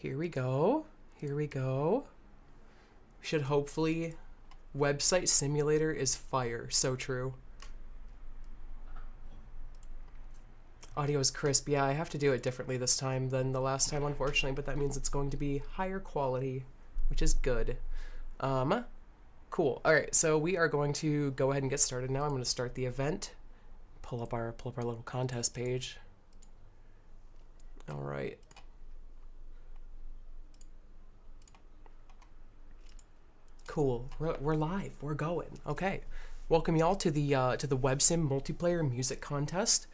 Here we go. Here we go. Should hopefully... Website simulator is fire. So true. Audio is crisp. Yeah, I have to do it differently this time than the last time, unfortunately, but that means it's going to be higher quality, which is good. Cool. All right, so we are going to go ahead and get started now. I'm going to start the event. Pull up our little contest page. All right. Cool. We're live. We're going. Okay. Welcome y'all to the websim multiplayer music contest.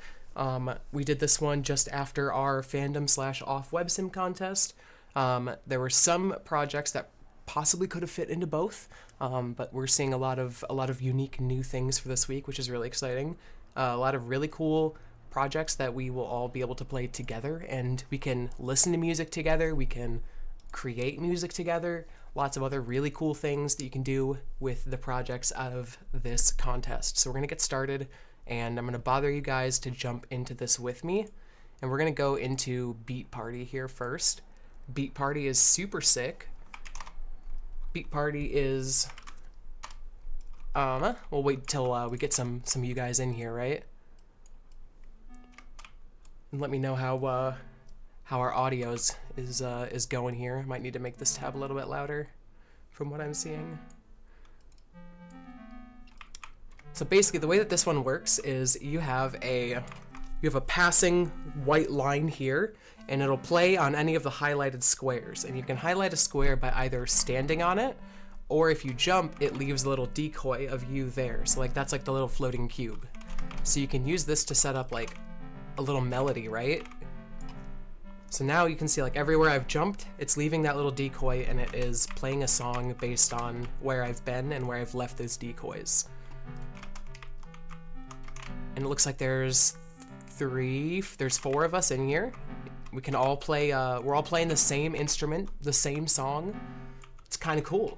We did this one just after our fandom/off websim contest. There were some projects that possibly could have fit into both, but we're seeing a lot of unique new things for this week, which is really exciting. A lot of really cool projects that we will all be able to play together, and we can listen to music together. We can create music together. Lots of other really cool things that you can do with the projects out of this contest. So we're gonna get started, and I'm gonna bother you guys to jump into this with me. And we're gonna go into Beat Party here first. Beat Party is super sick. Beat Party is, we'll wait till we get some of you guys in here, right? And let me know how our audio is going here. Might need to make this tab a little bit louder from what I'm seeing. So basically the way that this one works is you have a passing white line here, and it'll play on any of the highlighted squares. And you can highlight a square by either standing on it, or if you jump, it leaves a little decoy of you there. So like that's like the little floating cube. So you can use this to set up like a little melody, right? So now you can see like everywhere I've jumped, it's leaving that little decoy, and it is playing a song based on where I've been and where I've left those decoys. And it looks like there's four of us in here. We can all play, we're all playing the same instrument, the same song. It's kind of cool.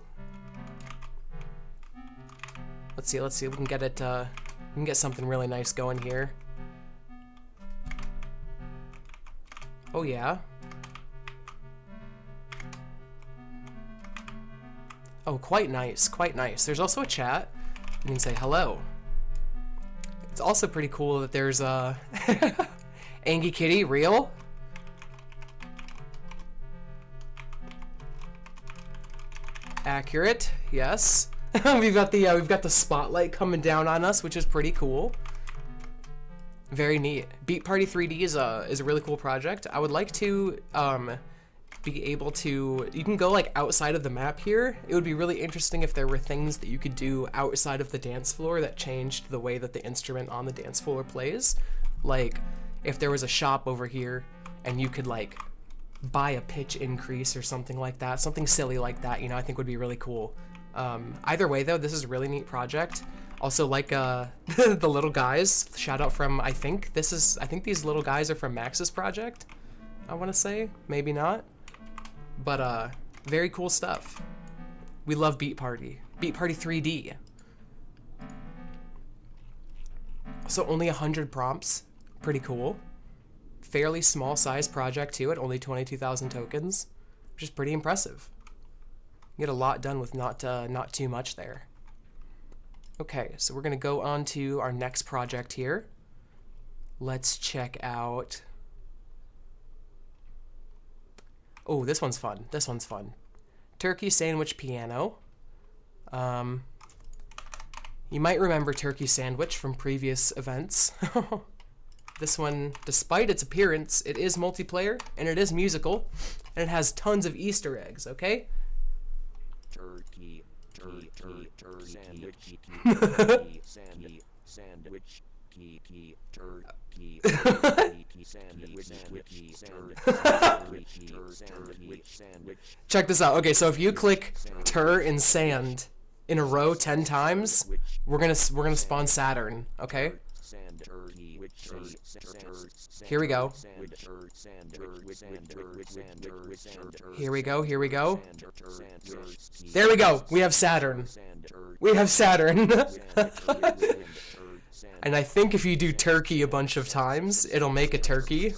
Let's see, we can get it, we can get something really nice going here. Oh yeah. Oh, quite nice, quite nice. There's also a chat. You can say hello. It's also pretty cool that there's Angie Kitty, real? Accurate, yes. we've got the spotlight coming down on us, which is pretty cool. Very neat. Beat Party 3D is a really cool project. I would like to be able to, you can go like outside of the map here. It would be really interesting if there were things that you could do outside of the dance floor that changed the way that the instrument on the dance floor plays. Like if there was a shop over here and you could like buy a pitch increase or something like that, something silly like that, you know, I think would be really cool. Either way though, this is a really neat project. Also, like the little guys, shout out from, I think these little guys are from Max's project, I want to say, maybe not, but very cool stuff. We love Beat Party. Beat Party 3D. So only 100 prompts, pretty cool. Fairly small size project too, at only 22,000 tokens, which is pretty impressive. You get a lot done with not too much there. Okay, so we're gonna go on to our next project here. Let's check out. Oh, this one's fun. This one's fun. Turkey Sandwich Piano. You might remember Turkey Sandwich from previous events. This one, despite its appearance, it is multiplayer, and it is musical, and it has tons of Easter eggs, okay? Turkey sandwich, sandwich, Check this out. Okay, so if you click tur in sand in a row 10 times, we're gonna spawn Saturn, okay? Here we go. Here we go, here we go. There we go, we have Saturn. We have Saturn. And I think if you do turkey a bunch of times, it'll make a turkey.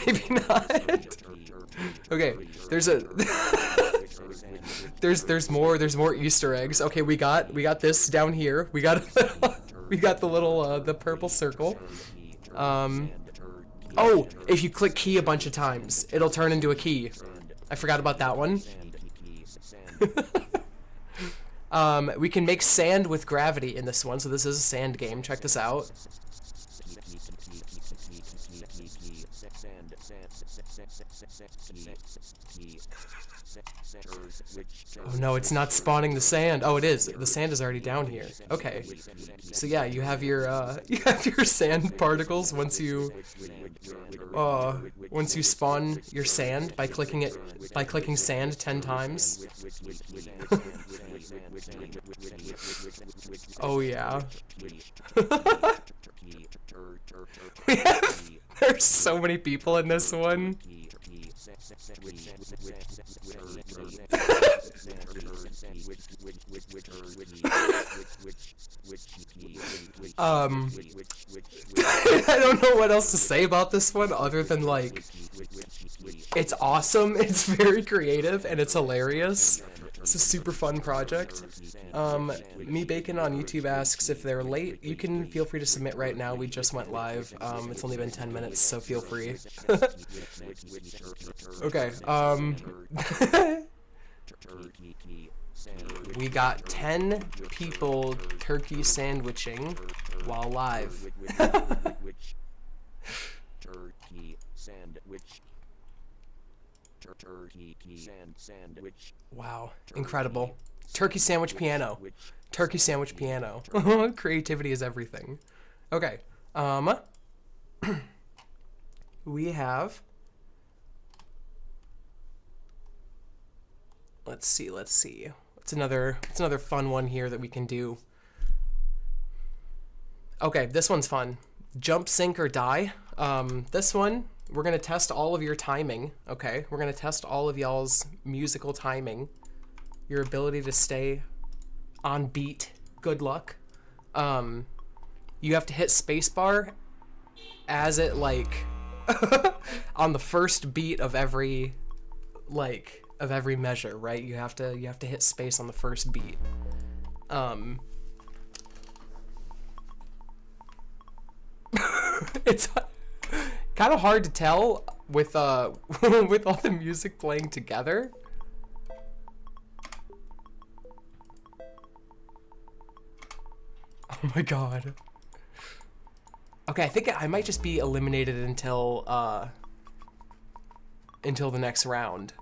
Maybe not. Okay, there's a there's more Easter eggs. Okay, we got this down here. We got we got the little the purple circle. Oh, if you click key a bunch of times, it'll turn into a key. I forgot about that one. We can make sand with gravity in this one, so this is a sand game. Check this out. Oh no, it's not spawning the sand. Oh, it is. The sand is already down here. Okay. So yeah, you have your sand particles once you spawn your sand by clicking sand 10 times. Oh yeah. There's so many people in this one. I don't know what else to say about this one other than like it's awesome, it's very creative, and it's hilarious. It's a super fun project. Me Bacon on YouTube asks if they're late. You can feel free to submit right now. We just went live. It's only been 10 minutes, so feel free. Okay. We got 10 people turkey sandwiching while live. Turkey sandwich. Wow, incredible. Turkey sandwich piano. Turkey sandwich piano. Creativity is everything. Okay. We have, let's see. It's another fun one here that we can do. Okay, this one's fun. Jump, sink, or die. This one, we're gonna test all of your timing, okay? We're gonna test all of y'all's musical timing, your ability to stay on beat. Good luck. You have to hit spacebar as it like on the first beat of every measure, right? You have to hit space on the first beat. It's kind of hard to tell with with all the music playing together. Oh my god. Okay, I think I might just be eliminated until the next round.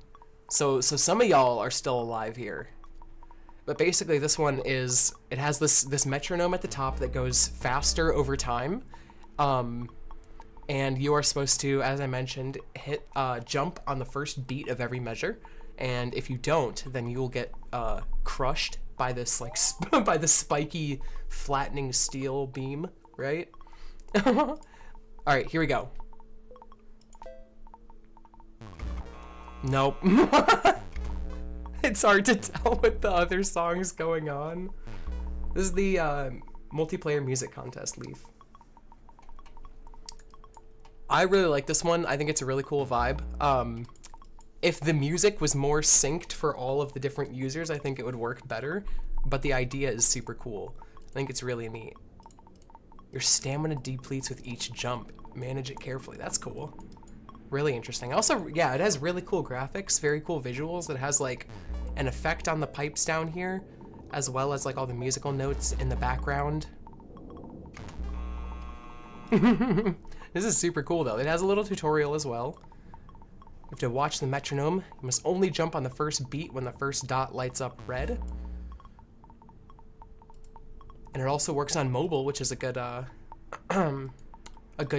So some of y'all are still alive here. But basically this one is, it has this metronome at the top that goes faster over time. And you are supposed to, as I mentioned, hit jump on the first beat of every measure. And if you don't, then you will get crushed by this like by the spiky flattening steel beam, right? All right, here we go. Nope. It's hard to tell with the other songs going on. This is the multiplayer music contest, Leaf. I really like this one. I think it's a really cool vibe. If the music was more synced for all of the different users, I think it would work better. But the idea is super cool. I think it's really neat. Your stamina depletes with each jump. Manage it carefully. That's cool. Really interesting. Also, yeah, it has really cool graphics, very cool visuals. It has like an effect on the pipes down here, as well as like all the musical notes in the background. This is super cool though. It has a little tutorial as well. You have to watch the metronome. You must only jump on the first beat when the first dot lights up red. And it also works on mobile, which is a good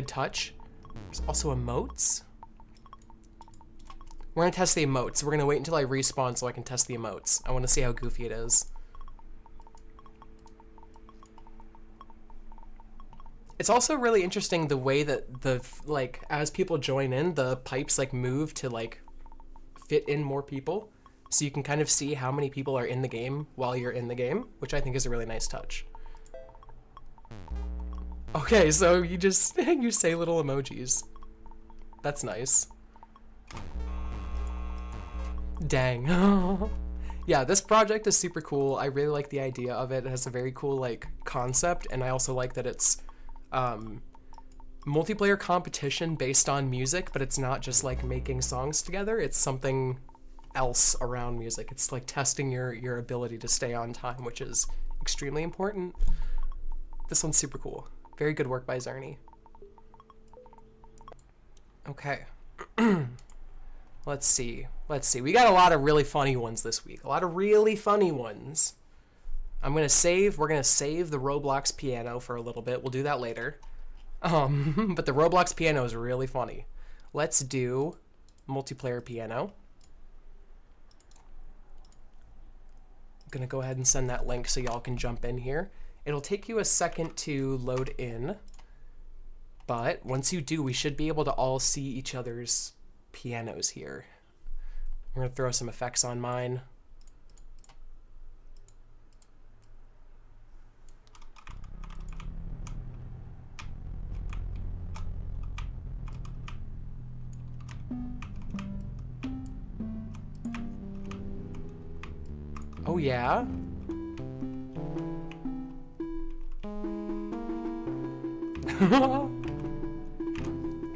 touch. There's also emotes. We're gonna test the emotes. We're gonna wait until I respawn so I can test the emotes. I want to see how goofy it is. It's also really interesting the way that as people join in, the pipes like move to like fit in more people. So you can kind of see how many people are in the game while you're in the game, which I think is a really nice touch. Okay, so you just you say little emojis. That's nice. Dang. Yeah, this project is super cool. I really like the idea of it. It has a very cool like concept, and I also like that it's multiplayer competition based on music, but it's not just like making songs together. It's something else around music. It's like testing your ability to stay on time, which is extremely important. This one's super cool. Very good work by Zerny. Okay. Let's see. We got a lot of really funny ones this week. A lot of really funny ones. We're gonna save the Roblox piano for a little bit. We'll do that later. But the Roblox piano is really funny. Let's do multiplayer piano. I'm gonna go ahead and send that link so y'all can jump in here. It'll take you a second to load in, but once you do, we should be able to all see each other's pianos here. We're gonna throw some effects on mine. Oh yeah?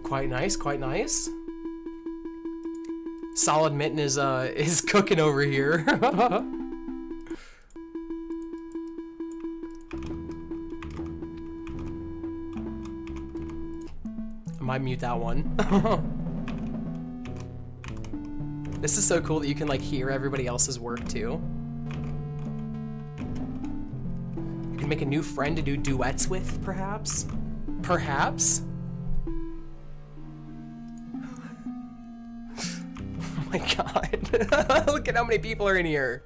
Quite nice, quite nice. Solid Mitten is cooking over here. I might mute that one. This is so cool that you can like hear everybody else's work too. You can make a new friend to do duets with, perhaps? Perhaps? Oh my god. Look at how many people are in here.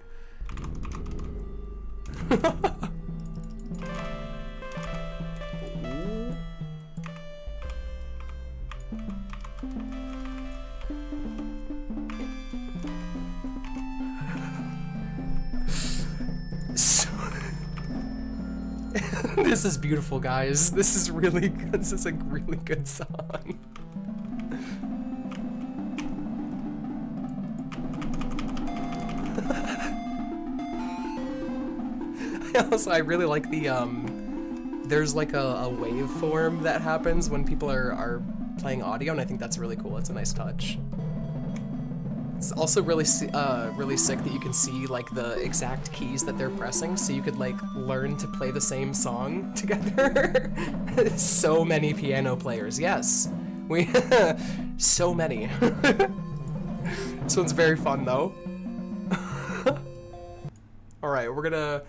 This is beautiful, guys. This is really good. This is a really good song. I really like the there's like a waveform that happens when people are playing audio, and I think that's really cool. It's a nice touch. It's also really really sick that you can see like the exact keys that they're pressing, so you could like learn to play the same song together. So many piano players, yes. We so many. This one's very fun though. All right, we're gonna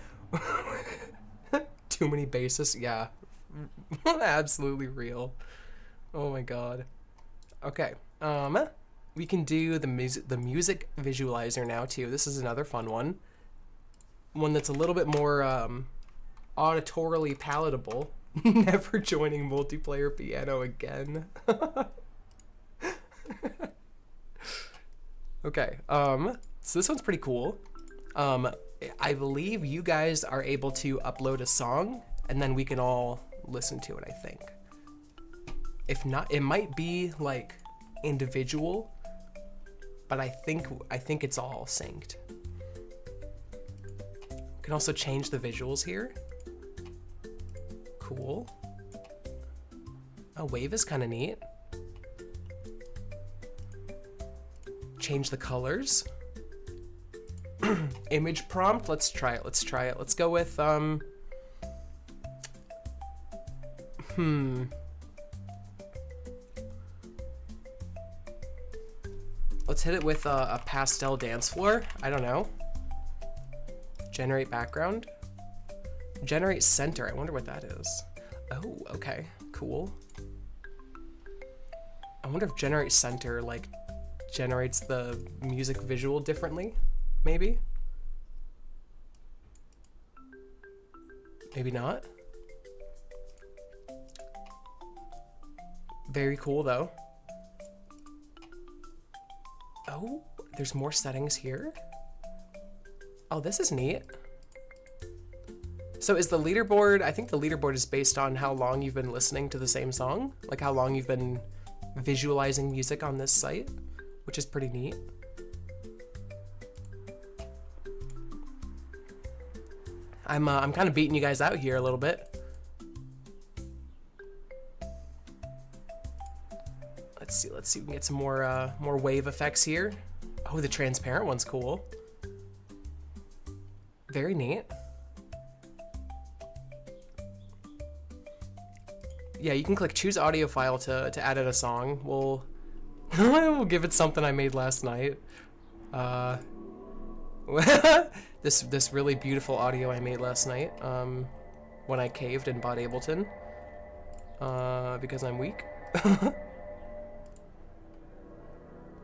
too many bases, yeah. Absolutely real. Oh my god. Okay. We can do the music visualizer now too. This is another fun one. One that's a little bit more auditorily palatable. Never joining multiplayer piano again. Okay. So this one's pretty cool. I believe you guys are able to upload a song and then we can all listen to it, I think. If not, it might be like individual, but I think it's all synced. You can also change the visuals here. Cool. A wave is kind of neat. Change the colors. Image prompt, let's try it. Let's go with let's hit it with a pastel dance floor. I don't know. Generate background. Generate center. I wonder what that is. Oh, okay. Cool. I wonder if generate center like generates the music visual differently. Maybe? Maybe not? Very cool though. Oh, there's more settings here? Oh, this is neat. So is the leaderboard, I think the leaderboard is based on how long you've been listening to the same song? Like how long you've been visualizing music on this site, which is pretty neat. I'm kind of beating you guys out here a little bit. Let's see if we can get some more wave effects here. Oh, the transparent one's cool. Very neat. Yeah, you can click choose audio file to add in a song. We'll give it something I made last night. This really beautiful audio I made last night when I caved and bought Ableton because I'm weak.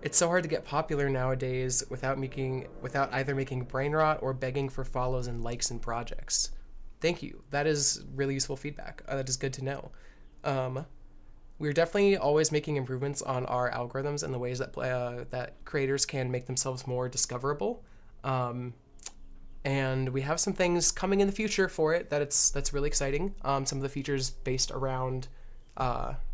It's so hard to get popular nowadays without either making brain rot or begging for follows and likes in projects. Thank you. That is really useful feedback. That is good to know. We're definitely always making improvements on our algorithms and the ways that that creators can make themselves more discoverable. And we have some things coming in the future for it that's really exciting. Some of the features based around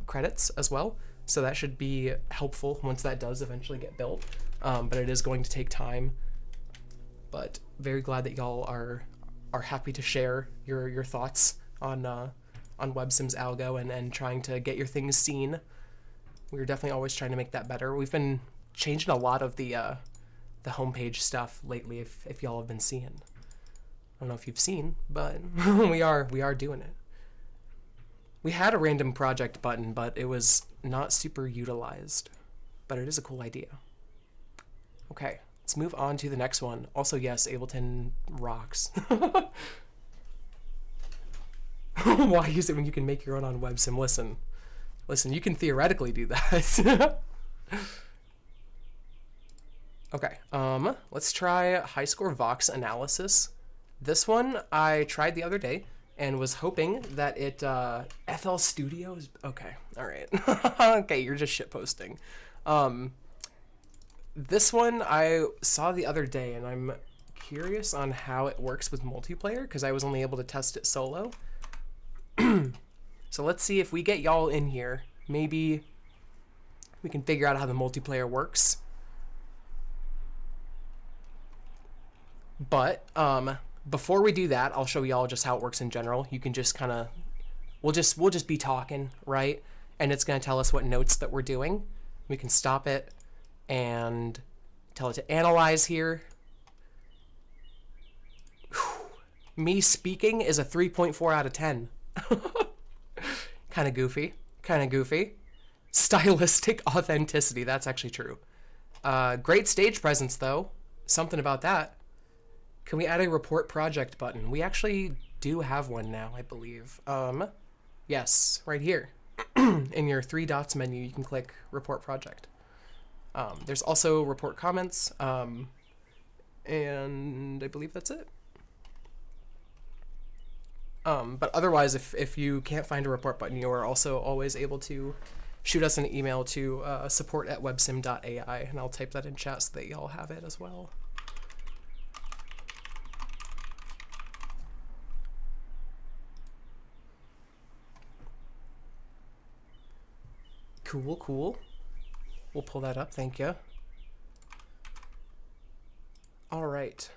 credits as well. So that should be helpful once that does eventually get built. But it is going to take time. But very glad that y'all are happy to share your thoughts on WebSim's algo and trying to get your things seen. We're definitely always trying to make that better. We've been changing a lot of the homepage stuff lately, if y'all have been seeing. I don't know if you've seen, but we are doing it. We had a random project button, but it was not super utilized. But it is a cool idea. Okay, let's move on to the next one. Also, yes, Ableton rocks. Why use it when you can make your own on WebSim? Listen, you can theoretically do that. Okay, let's try high score Vox analysis. This one I tried the other day and was hoping that it, FL Studios, okay, all right. Okay, you're just shitposting. This one I saw the other day and I'm curious on how it works with multiplayer because I was only able to test it solo. So let's see if we get y'all in here. Maybe we can figure out how the multiplayer works. But before we do that, I'll show y'all just how it works in general. You can just kind of, we'll just be talking, right? And it's going to tell us what notes that we're doing. We can stop it and tell it to analyze here. Whew. Me speaking is a 3.4 out of 10. Kind of goofy. Stylistic authenticity, that's actually true. Great stage presence though. Something about that. Can we add a report project button? We actually do have one now, I believe. Yes, right here. In your 3 dots menu, you can click report project. There's also report comments, and I believe that's it. But otherwise, if you can't find a report button, you are also always able to shoot us an email to support@websim.ai, and I'll type that in chat so that y'all have it as well. Cool. We'll pull that up, thank you. All right.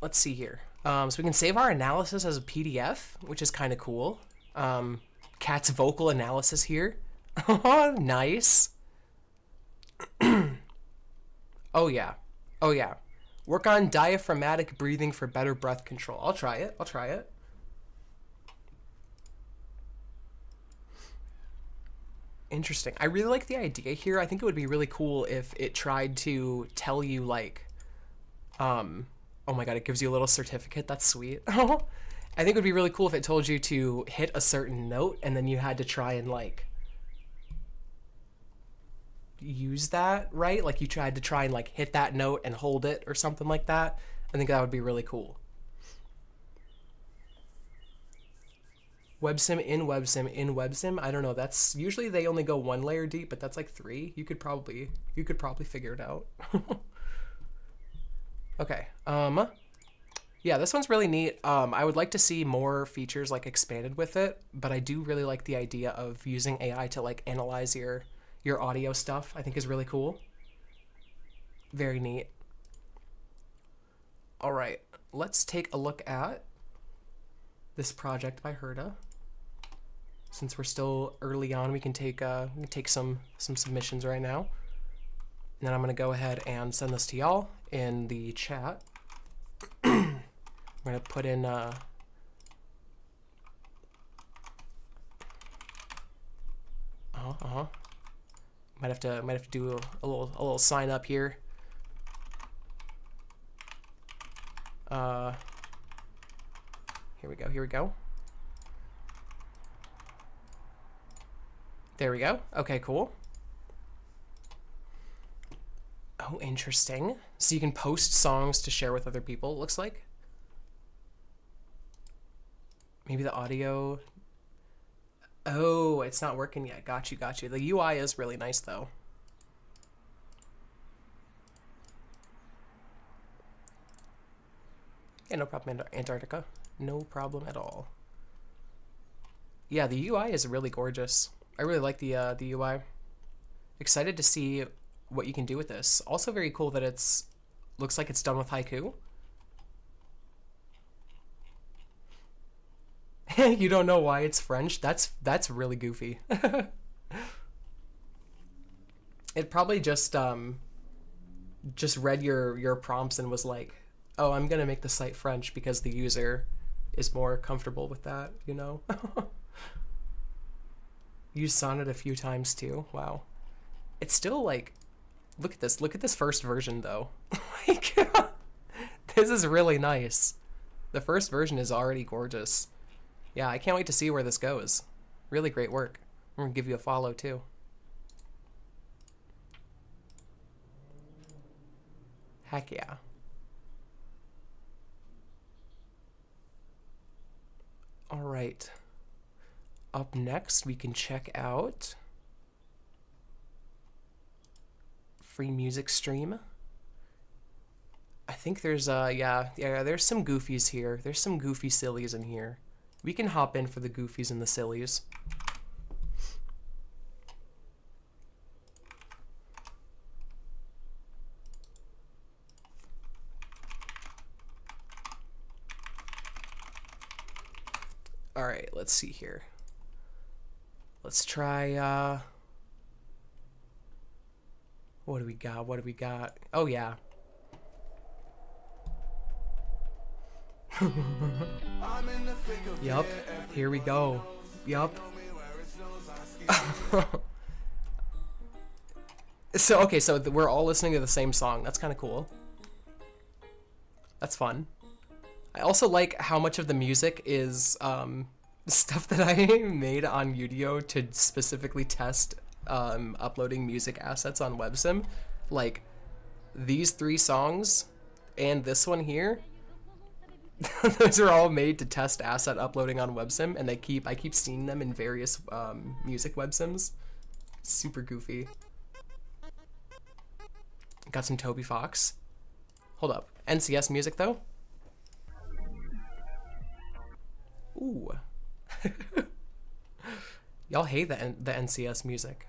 Let's see here. So we can save our analysis as a PDF, which is kind of cool. Cat's vocal analysis here. Nice. Oh yeah. Work on diaphragmatic breathing for better breath control. I'll try it. Interesting. I really like the idea here. I think it would be really cool if it tried to tell you like, oh my god, it gives you a little certificate. That's sweet. I think it would be really cool if it told you to hit a certain note and then you had to try and like use that, right? Like you tried to try and like hit that note and hold it or something like that. I think that would be really cool. WebSim in WebSim. I don't know. That's usually they only go 1 layer deep, but that's like 3. You could probably figure it out. Okay. Yeah, this one's really neat. I would like to see more features like expanded with it, but I do really like the idea of using AI to like analyze your audio stuff. I think is really cool. Very neat. All right, let's take a look at this project by Herda. Since we're still early on, we can take some submissions right now. And then I'm gonna go ahead and send this to y'all in the chat. I'm gonna put in might have to do a little sign up here. Here we go. Here we go. There we go. Okay, cool. Oh, interesting. So you can post songs to share with other people, it looks like. Maybe the audio. Oh, it's not working yet. Got you, got you. The UI is really nice, though. Yeah, no problem, Antarctica. No problem at all. Yeah, the UI is really gorgeous. I really like the UI. Excited to see what you can do with this. Also very cool that it's looks like it's done with haiku. You don't know why it's French? That's really goofy. It probably just read your prompts and was like, "Oh, I'm gonna make the site French because the user is more comfortable with that," you know? Used Sonnet a few times too. Wow. It's still like, look at this. Look at this first version though. Like, this is really nice. The first version is already gorgeous. Yeah, I can't wait to see where this goes. Really great work. I'm gonna give you a follow too. Heck yeah. All right. Up next, we can check out free music stream. I think there's there's some goofies here. There's some goofy sillies in here. We can hop in for the goofies and the sillies. All right, let's see here. Let's try, what do we got? What do we got? Oh, yeah. Yup. Here we go. Yup. So, okay, so we're all listening to the same song. That's kind of cool. That's fun. I also like how much of the music is stuff that I made on Udio to specifically test uploading music assets on WebSim. Like these 3 songs and this one here. Those are all made to test asset uploading on WebSim, and I keep seeing them in various music WebSims. Super goofy. Got some Toby Fox. Hold up. NCS music though. Ooh. Y'all hate the NCS music.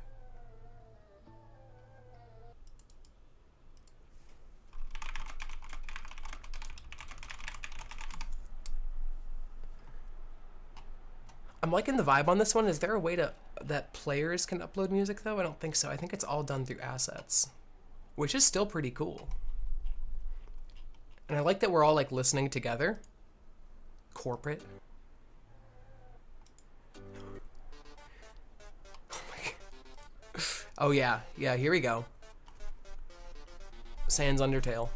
I'm liking the vibe on this one. Is there a way that players can upload music though? I don't think so. I think it's all done through assets, which is still pretty cool. And I like that we're all like listening together. Corporate. Oh yeah, yeah, here we go. Sans Undertale.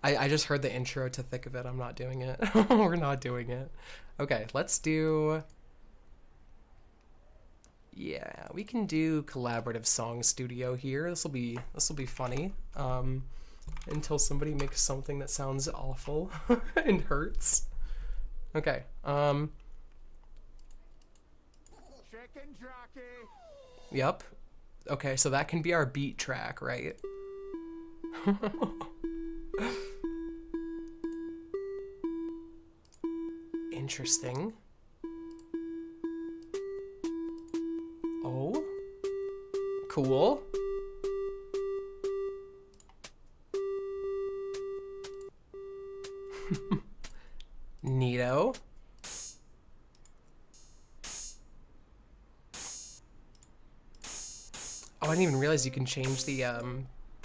I just heard the intro to Thick of It. I'm not doing it. We're not doing it. Okay, let's do... Yeah, we can do collaborative song studio here. This will be funny. Until somebody makes something that sounds awful and hurts. Okay, Yep. Okay, so that can be our beat track, right? Interesting. Oh. Cool. Neato. Oh, I didn't even realize you can change the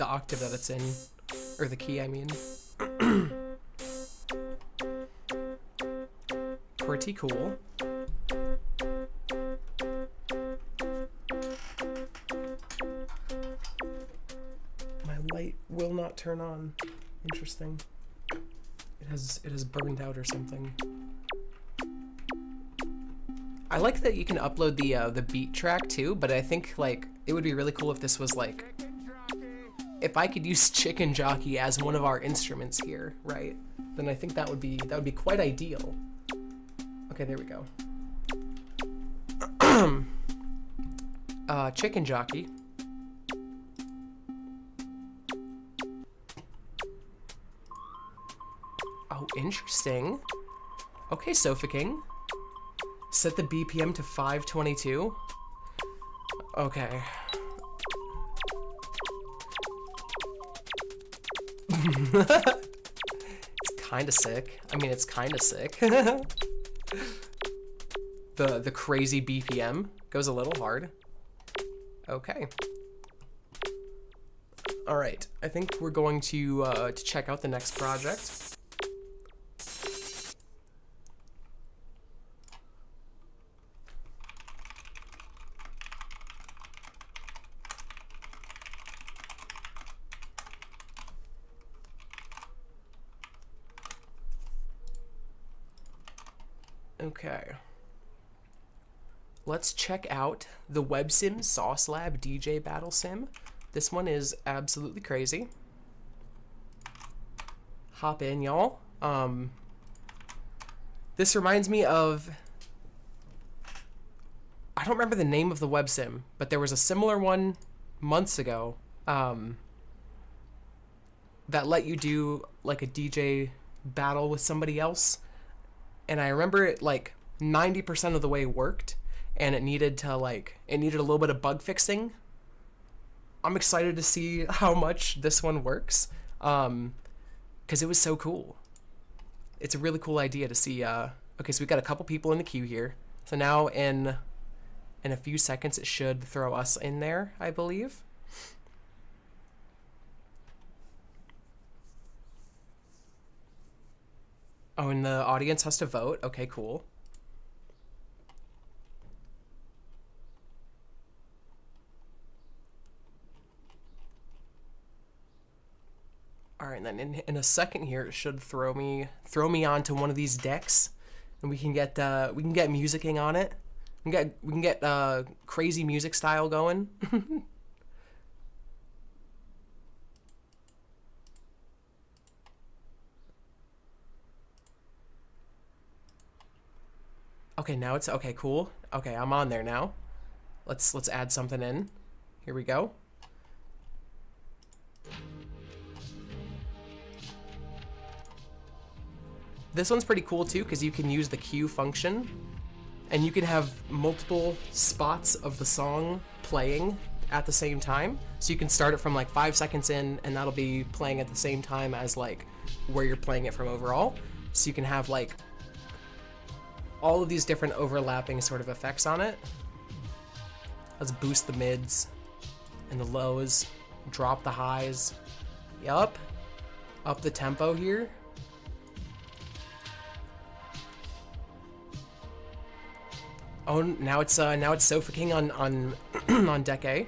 octave that it's in, or the key, I mean. Pretty cool. My light will not turn on. Interesting. It has burned out or something. I like that you can upload the beat track too, but I think like it would be really cool if this was like, if I could use Chicken Jockey as one of our instruments here, right? Then I think that would be quite ideal. Okay, there we go. Chicken Jockey. Oh, interesting. Okay, Sofa King. Set the BPM to 522. Okay. It's kinda sick. I mean, it's kinda sick. The crazy BPM goes a little hard. Okay. All right. I think we're going to check out the next project. Okay. Let's check out the websim Sauce Lab DJ Battle Sim. This one is absolutely crazy. Hop in, y'all. This reminds me of, I don't remember the name of the websim, but there was a similar one months ago that let you do like a DJ battle with somebody else. And I remember it like 90% of the way worked, and it needed a little bit of bug fixing. I'm excited to see how much this one works, because it was so cool. It's a really cool idea to see. Okay, so we've got a couple people in the queue here. So now in a few seconds, it should throw us in there, I believe. Oh, and the audience has to vote. Okay, cool. All right, and then in a second here, it should throw me onto one of these decks, and we can get musicking on it. We can get crazy music style going. Okay, now it's okay, cool. Okay, I'm on there now. Let's add something in. Here we go. This one's pretty cool too, because you can use the queue function, and you can have multiple spots of the song playing at the same time. So you can start it from like 5 seconds in, and that'll be playing at the same time as like where you're playing it from overall. So you can have like all of these different overlapping sort of effects on it. Let's boost the mids and the lows, drop the highs. Yup. Up the tempo here. Oh, now it's Sofa King on on deck A.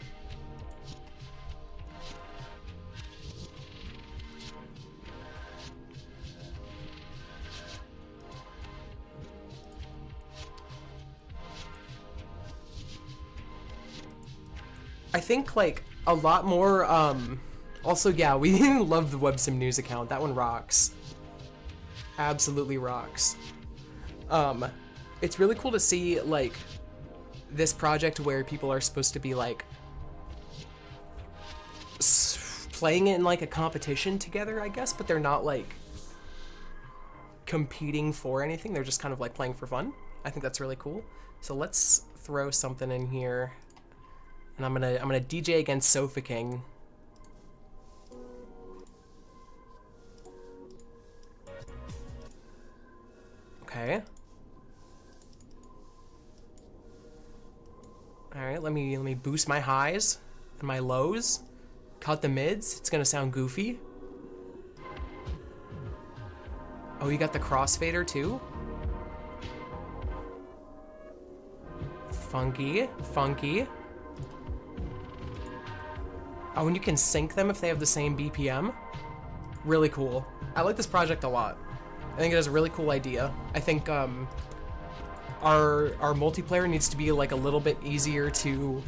I think like a lot more. Also, yeah, we love the websim news account. That one rocks. Absolutely rocks. It's really cool to see like this project where people are supposed to be like playing in like a competition together, I guess, but they're not like competing for anything. They're just kind of like playing for fun. I think that's really cool. So let's throw something in here, and I'm gonna DJ against Sofa King. Okay. All right, let me boost my highs and my lows. Cut the mids. It's gonna sound goofy. Oh, you got the crossfader too? Funky, funky. Oh, and you can sync them if they have the same BPM. Really cool. I like this project a lot. I think it has a really cool idea. I think our multiplayer needs to be like a little bit easier to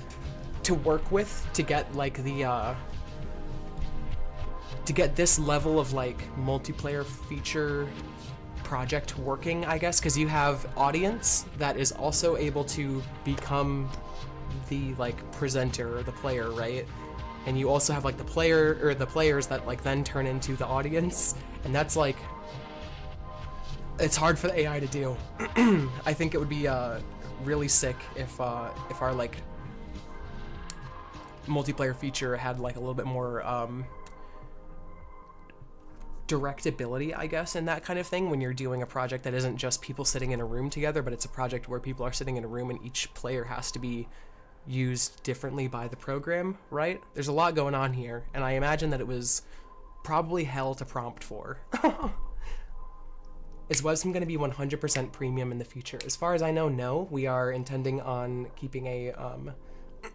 work with to get like the to get this level of like multiplayer feature project working, I guess, because you have audience that is also able to become the like presenter or the player, right? And you also have like the player or the players that like then turn into the audience, and that's like, it's hard for the AI to do. I think it would be really sick if our like multiplayer feature had like a little bit more directability, I guess, and that kind of thing when you're doing a project that isn't just people sitting in a room together, but it's a project where people are sitting in a room and each player has to be used differently by the program, right? There's a lot going on here, and I imagine that it was probably hell to prompt for. Is websim going to be 100% premium in the future? As far as I know, no. We are intending on keeping a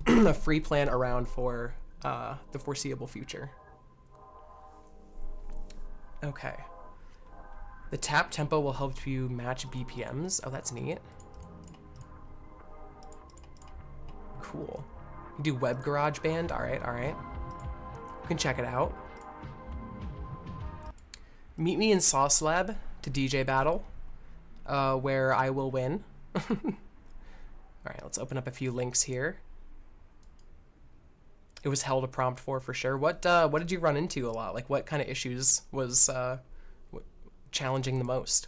a free plan around for the foreseeable future. Okay. The tap tempo will help you match BPMs. Oh, that's neat. Cool. You do web garage band? Alright, alright. You can check it out. Meet me in Sauce Lab to DJ battle, where I will win. Alright, let's open up a few links here. It was hell to prompt for sure. What did you run into a lot? Like, what kind of issues was challenging the most?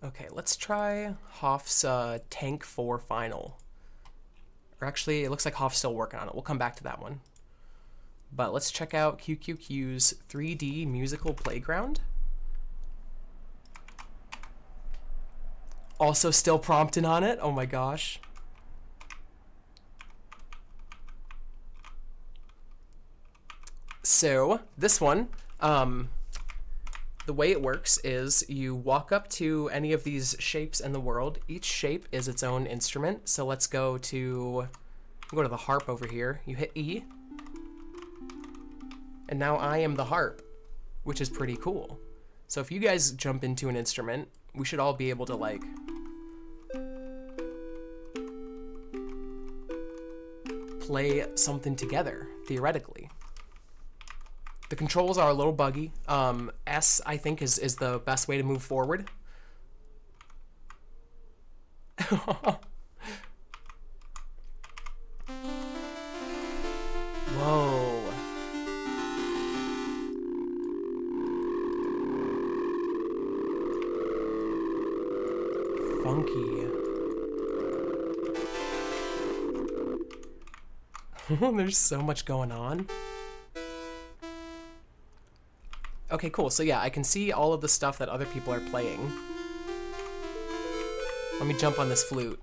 Okay, let's try Hoff's Tank 4 final. Or actually, it looks like Hoff's still working on it. We'll come back to that one. But let's check out QQQ's 3D Musical Playground. Also still prompting on it. Oh my gosh. So this one, the way it works is you walk up to any of these shapes in the world. Each shape is its own instrument. So let's go to the harp over here. You hit E. And now I am the harp, which is pretty cool. So if you guys jump into an instrument, we should all be able to like play something together, theoretically. The controls are a little buggy. S, I think, is the best way to move forward. Whoa. Funky. There's so much going on. Okay, cool. So yeah, I can see all of the stuff that other people are playing. Let me jump on this flute.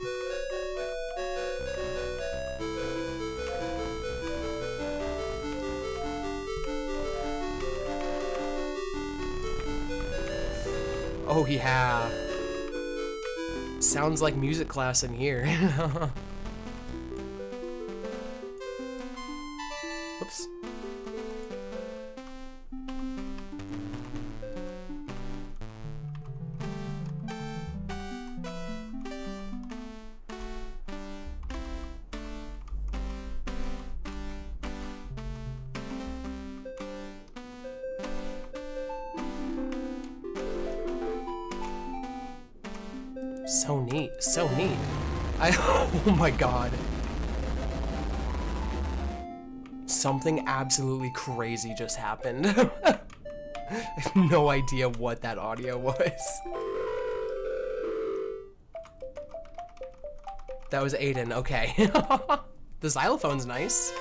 Oh yeah. Sounds like music class in here. Whoops. So neat, so neat. Oh my god. Something absolutely crazy just happened. I have no idea what that audio was. That was Aiden, okay. The xylophone's nice.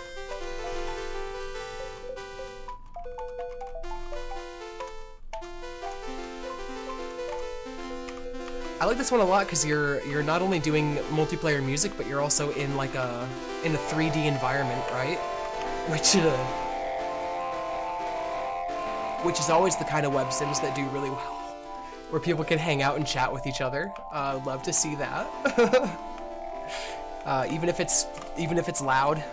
I like this one a lot because you're not only doing multiplayer music, but you're also in like a 3D environment, right? Which is always the kind of web sims that do really well, where people can hang out and chat with each other. Love to see that. Even if it's loud.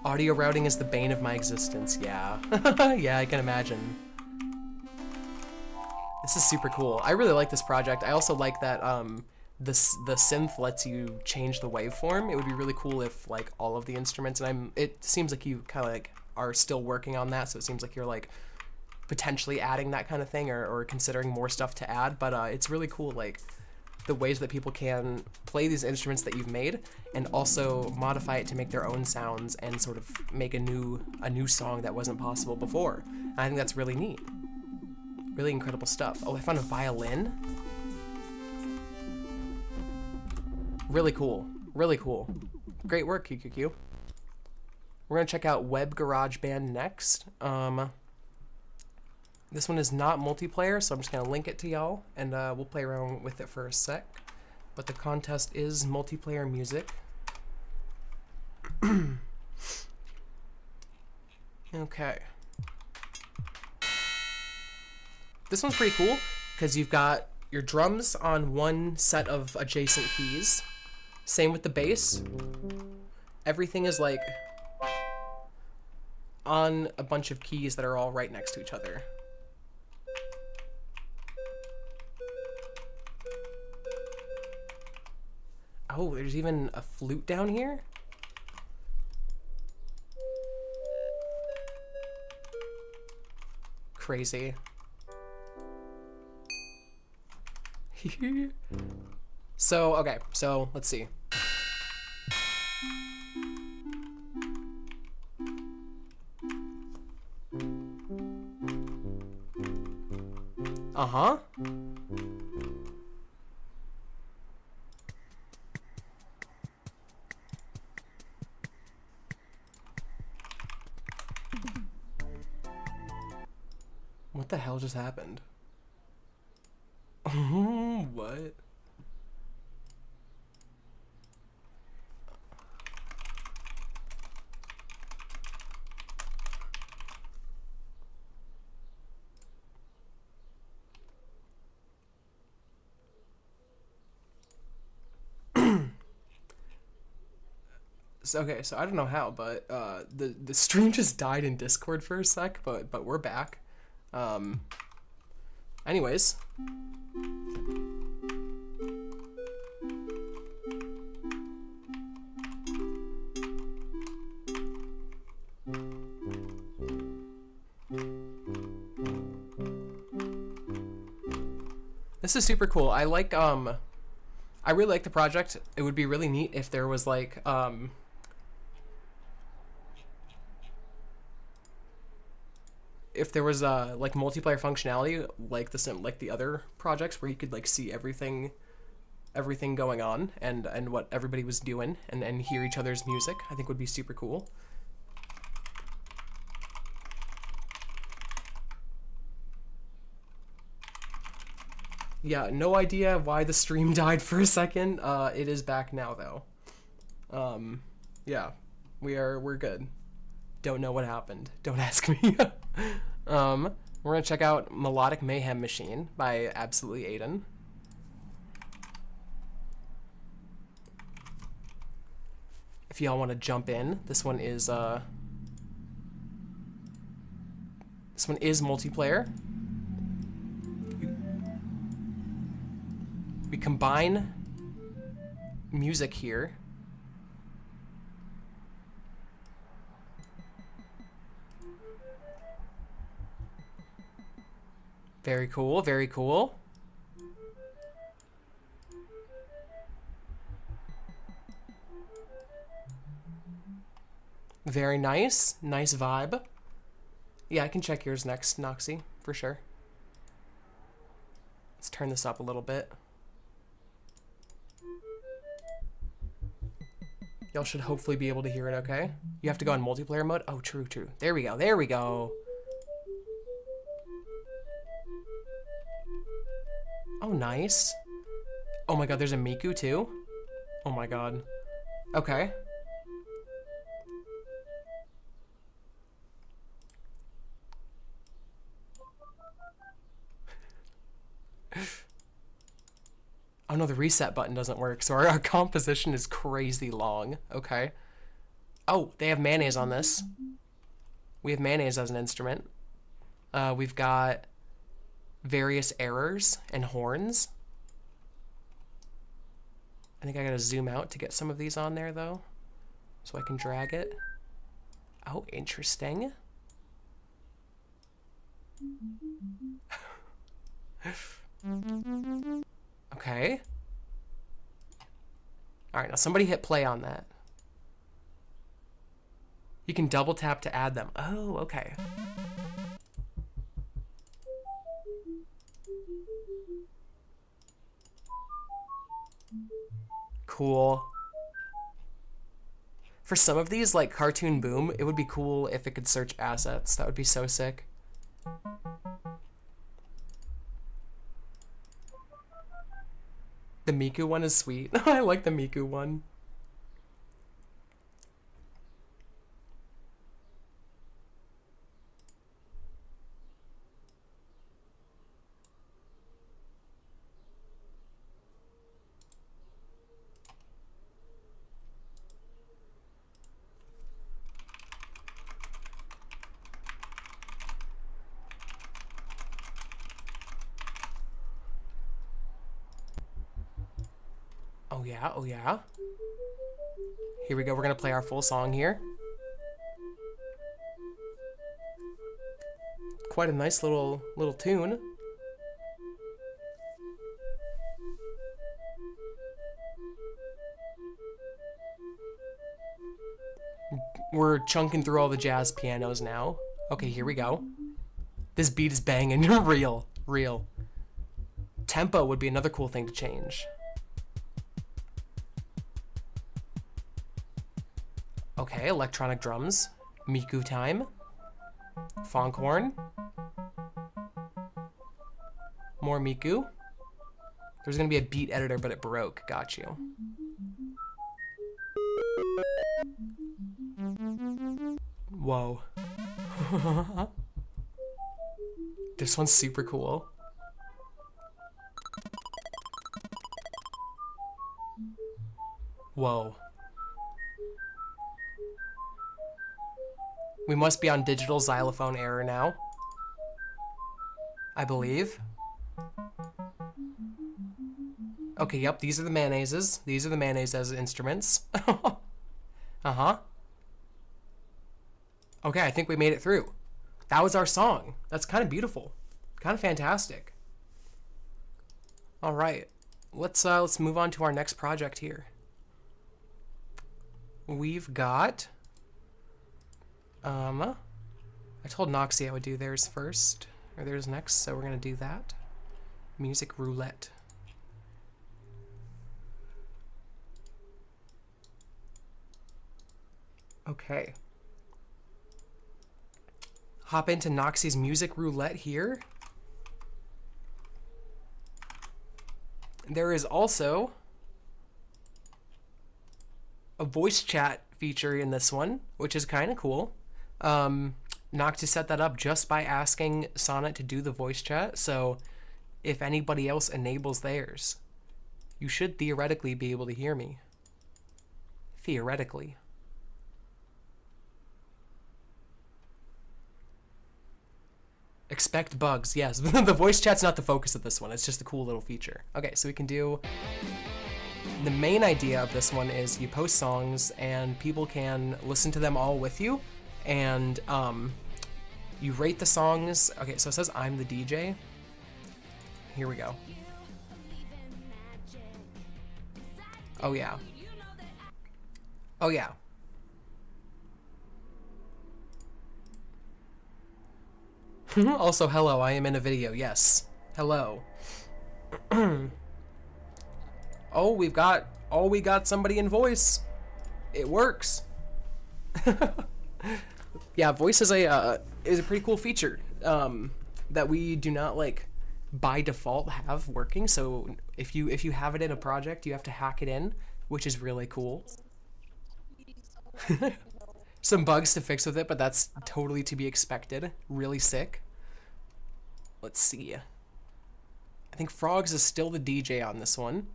Audio routing is the bane of my existence. Yeah. Yeah, I can imagine. This is super cool. I really like this project. I also like that the synth lets you change the waveform. It would be really cool if like all of the instruments, and it seems like you kind of like are still working on that, so it seems like you're like potentially adding that kind of thing or considering more stuff to add, but it's really cool like the ways that people can play these instruments that you've made and also modify it to make their own sounds and sort of make a new song that wasn't possible before. And I think that's really neat. Really incredible stuff. Oh, I found a violin. Really cool. Really cool. Great work, QQQ. We're gonna check out Web GarageBand next. This one is not multiplayer, so I'm just gonna link it to y'all, and we'll play around with it for a sec. But the contest is multiplayer music. Okay. This one's pretty cool, because you've got your drums on one set of adjacent keys. Same with the bass. Everything is like on a bunch of keys that are all right next to each other. Oh, there's even a flute down here? Crazy. So, okay, so let's see. Uh-huh. What the hell just happened? What? Okay, so I don't know how, but the stream just died in Discord for a sec, but we're back. Anyways. This is super cool. I like I really like the project. It would be really neat if there was like if there was like multiplayer functionality like the other projects where you could like see everything going on and what everybody was doing and hear each other's music. I think would be super cool. Yeah, no idea why the stream died for a second. It is back now though. Yeah, we're good. Don't know what happened. Don't ask me. We're gonna check out Melodic Mayhem Machine by Absolutely Aiden. If y'all want to jump in, this one is multiplayer. We combine music here. Very cool, very cool. Very nice. Nice vibe. Yeah, I can check yours next, Noxy, for sure. Let's turn this up a little bit. Y'all should hopefully be able to hear it okay. You have to go in multiplayer mode? Oh, true, true. There we go, there we go. Oh, nice. Oh my god, there's a Miku too? Oh my god. Okay. Oh no, the reset button doesn't work, so our composition is crazy long. Okay. Oh, they have mayonnaise on this. We have mayonnaise as an instrument. We've got various errors and horns. I think I gotta zoom out to get some of these on there though, so I can drag it. Oh, interesting. Okay. Alright, now somebody hit play on that. You can double tap to add them. Oh, okay. Cool. For some of these, like Cartoon Boom, it would be cool if it could search assets. That would be so sick. The Miku one is sweet. I like the Miku one. Oh yeah, oh yeah. Here we go, we're gonna play our full song here. Quite a nice little tune. We're chunking through all the jazz pianos now. Okay, here we go. This beat is banging. Real, real. Tempo would be another cool thing to change. Okay, electronic drums. Miku time. Fonkhorn. More Miku. There's gonna be a beat editor, but it broke. Got you. Whoa. This one's super cool. Whoa. We must be on digital xylophone error now, I believe. Okay, yep, these are the mayonnaises. These are the mayonnaise as instruments. Uh-huh. Okay, I think we made it through. That was our song. That's kind of beautiful. Kind of fantastic. All right. Let's move on to our next project here. We've got I told Noxy I would do theirs first, or theirs next, so we're gonna do that. Music roulette. Okay. Hop into Noxy's music roulette here. There is also a voice chat feature in this one, which is kind of cool. Noxy set that up just by asking Sonnet to do the voice chat, so if anybody else enables theirs, you should theoretically be able to hear me. Theoretically. Expect bugs, yes. The voice chat's not the focus of this one, it's just a cool little feature. Okay, so we can do... The main idea of this one is you post songs and people can listen to them all with you, and you rate the songs. Okay, so it says I'm the DJ. Here we go. Oh yeah. Oh yeah. Also, hello, I am in a video, yes. Hello. Oh, we got somebody in voice. It works. Yeah, voice is a pretty cool feature that we do not like by default have working. So if you have it in a project, you have to hack it in, which is really cool. Some bugs to fix with it, but that's totally to be expected. Really sick. Let's see. I think Frogs is still the DJ on this one.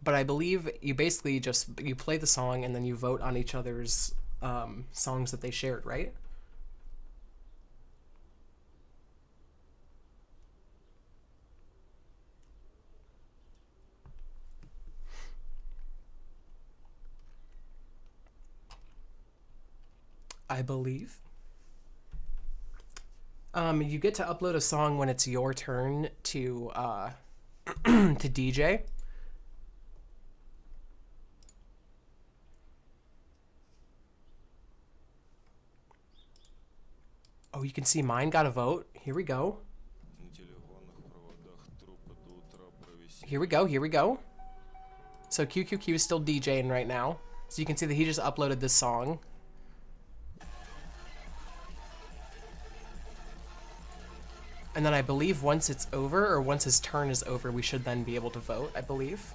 But I believe you basically just, you play the song and then you vote on each other's songs that they shared, right? I believe. You get to upload a song when it's your turn to to DJ. Oh, you can see mine got a vote. Here we go. Here we go, here we go. So QQQ is still DJing right now. So you can see that he just uploaded this song. And then I believe once it's over, or once his turn is over, we should then be able to vote, I believe.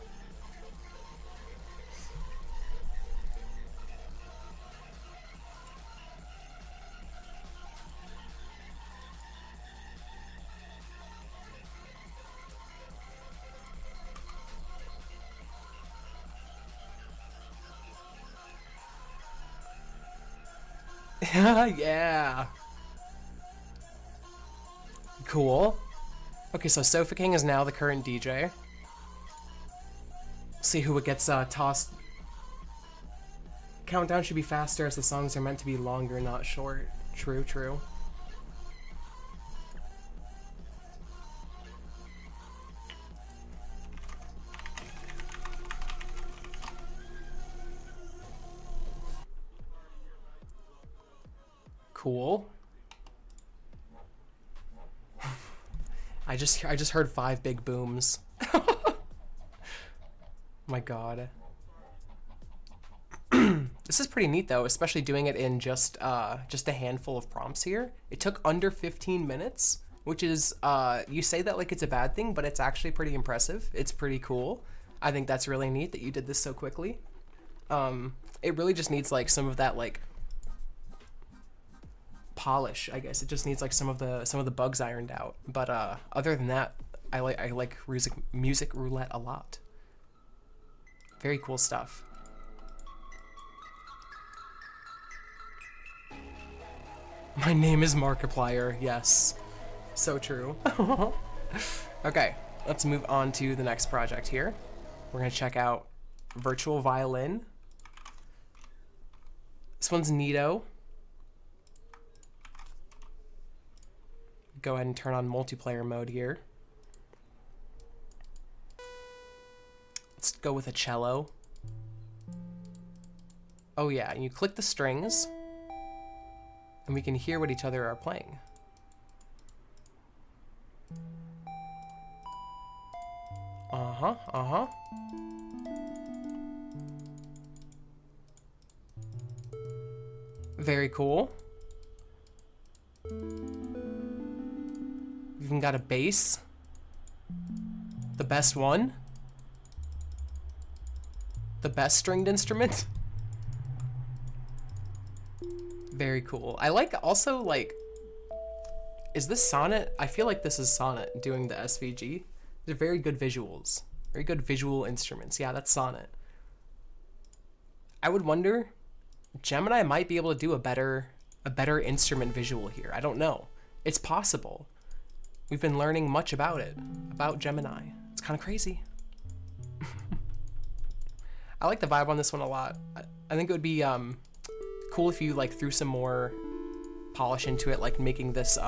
Yeah. Cool. Okay, so Sofa King is now the current DJ. See who it gets tossed. Countdown should be faster as the songs are meant to be longer, not short. True, true. Cool. I just heard 5 big booms. My god. This is pretty neat though, especially doing it in just a handful of prompts here. It took under 15 minutes, which is you say that like it's a bad thing, but it's actually pretty impressive. It's pretty cool. I think that's really neat that you did this so quickly. It really just needs like some of that like polish, I guess. It just needs like some of the bugs ironed out. But other than that, I like music roulette a lot. Very cool stuff. My name is Markiplier. Yes, so true. Okay, let's move on to the next project here. We're gonna check out Virtual Violin. This one's neato. Go ahead and turn on multiplayer mode here. Let's go with a cello. Oh yeah, and you click the strings, and we can hear what each other are playing. Uh-huh, uh-huh. Very cool. We've even got a bass. The best one. The best stringed instrument. Very cool. I like also like, is this Sonnet? I feel like this is Sonnet doing the SVG. They're very good visuals. Very good visual instruments. Yeah, that's Sonnet. I would wonder, Gemini might be able to do a better instrument visual here. I don't know. It's possible. We've been learning much about it, about Gemini. It's kind of crazy. I like the vibe on this one a lot. I think it would be cool if you like threw some more polish into it, like making this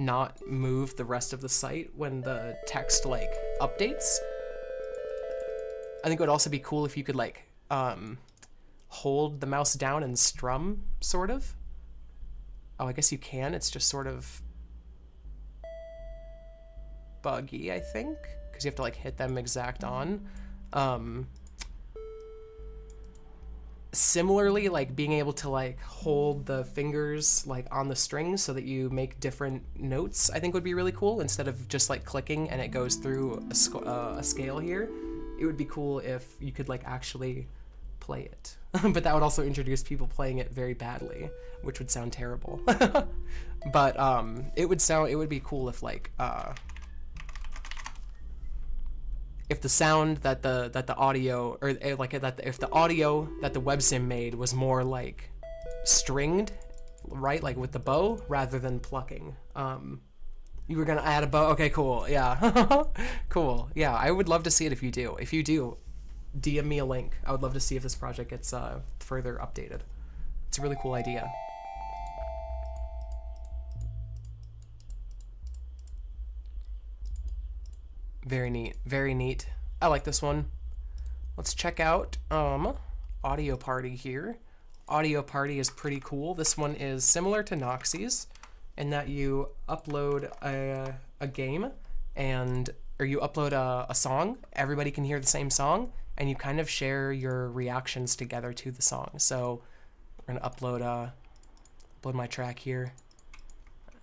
not move the rest of the site when the text like updates. I think it would also be cool if you could like hold the mouse down and strum, sort of. Oh, I guess you can. It's just sort of buggy, I think, because you have to like hit them exact on. Similarly, like being able to like hold the fingers like on the strings so that you make different notes, I think would be really cool, instead of just like clicking and it goes through a scale here. It would be cool if you could like actually play it. But that would also introduce people playing it very badly, which would sound terrible. But it would be cool if like if the sound that the audio, or like if the audio that the websim made was more like stringed, right, like with the bow rather than plucking. You were gonna add a bow? Okay, cool. Yeah. Cool. Yeah, I would love to see it if you do. If you do, DM me a link. I would love to see if this project gets further updated. It's a really cool idea. Very neat. Very neat. I like this one. Let's check out Audio Party here. Audio Party is pretty cool. This one is similar to Noxie's in that you upload a game, or you upload a song. Everybody can hear the same song, and you kind of share your reactions together to the song. So we're gonna upload my track here,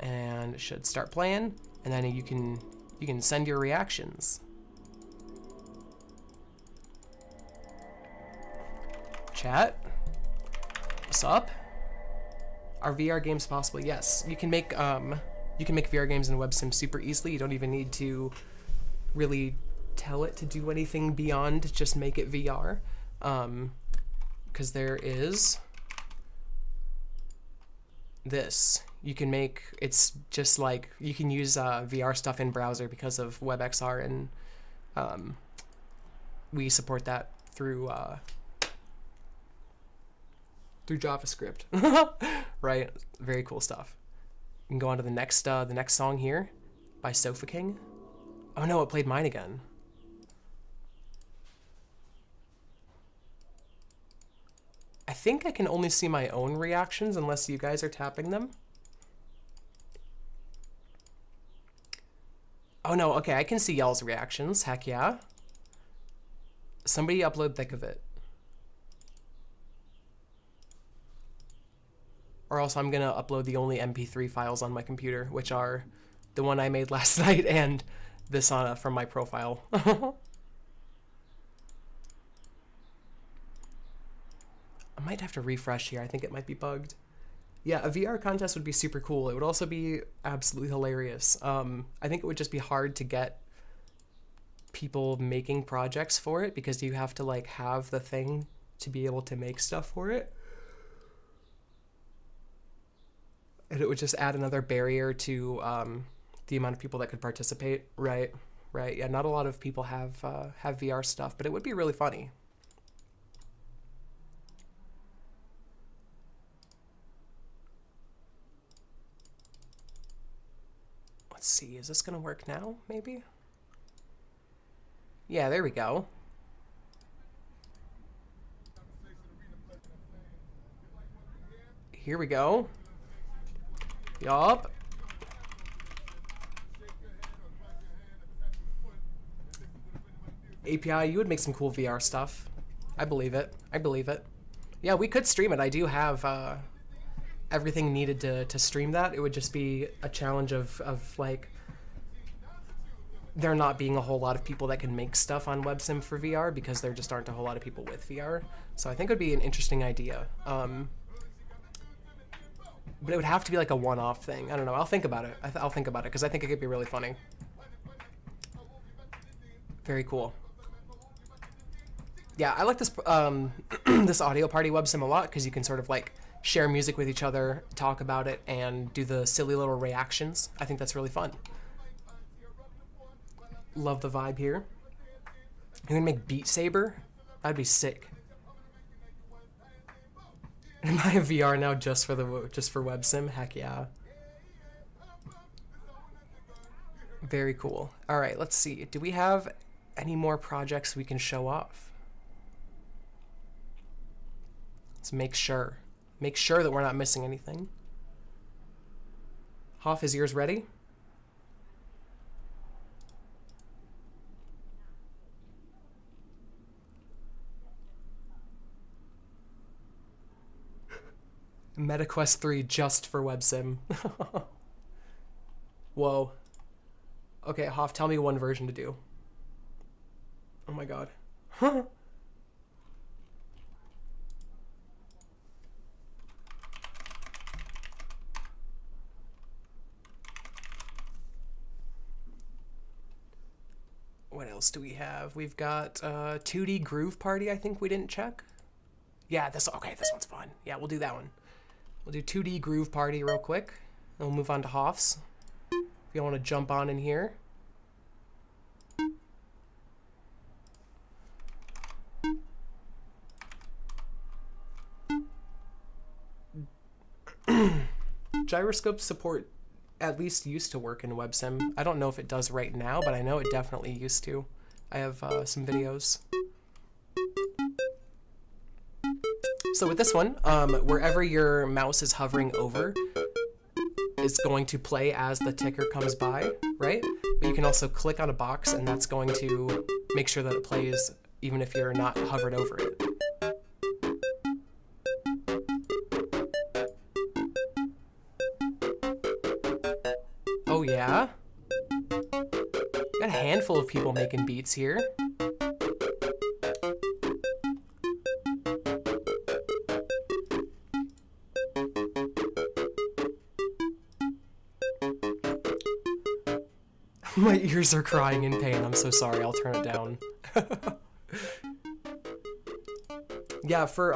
and it should start playing, and then you can send your reactions. Chat, what's up? Are VR games possible? Yes, you can make VR games in WebSim super easily. You don't even need to really tell it to do anything beyond just make it VR, because there is this. You can make, it's just like, you can use VR stuff in browser because of WebXR, and we support that through JavaScript. Right? Very cool stuff. You can go on to the next song here by Sofa King. Oh no, it played mine again. I think I can only see my own reactions unless you guys are tapping them. Oh no, okay, I can see y'all's reactions. Heck yeah. Somebody upload Thick of It. Or else I'm gonna upload the only MP3 files on my computer, which are the one I made last night and this from my profile. I might have to refresh here. I think it might be bugged. Yeah, a VR contest would be super cool. It would also be absolutely hilarious. I think it would just be hard to get people making projects for it, because you have to like have the thing to be able to make stuff for it. And it would just add another barrier to the amount of people that could participate. Right, right. Yeah, not a lot of people have VR stuff, but it would be really funny. Let's see, is this gonna work now, maybe? Yeah, there we go. Here we go. Yup. API, you would make some cool VR stuff. I believe it. I believe it. Yeah, we could stream it. I do have everything needed to stream that. It would just be a challenge of like there not being a whole lot of people that can make stuff on WebSim for VR, because there just aren't a whole lot of people with VR. So I think it would be an interesting idea. But it would have to be like a one-off thing. I don't know. I'll think about it. I'll think about it, because I think it could be really funny. Very cool. Yeah, I like this this audio party websim a lot, because you can sort of like share music with each other, talk about it, and do the silly little reactions. I think that's really fun. Love the vibe here. You're gonna make Beat Saber? That'd be sick. Am I a VR now just for WebSim? Heck yeah. Very cool. All right, let's see. Do we have any more projects we can show off? Let's make sure. Make sure that we're not missing anything. Hoff, is yours ready? MetaQuest 3 just for WebSim. Whoa. Okay, Hoff, tell me one version to do. Oh my god. What else do we have? We've got 2D Groove Party, I think we didn't check. Yeah, this one's fun. Yeah, we'll do that one. We'll do 2D Groove Party real quick. Then we'll move on to Hoff's. If you want to jump on in here. Gyroscope support at least used to work in WebSim. I don't know if it does right now, but I know it definitely used to. I have some videos. So with this one, wherever your mouse is hovering over is going to play as the ticker comes by, right? But you can also click on a box and that's going to make sure that it plays even if you're not hovered over it. Oh yeah? Got a handful of people making beats here. My ears are crying in pain. I'm so sorry. I'll turn it down. Yeah, for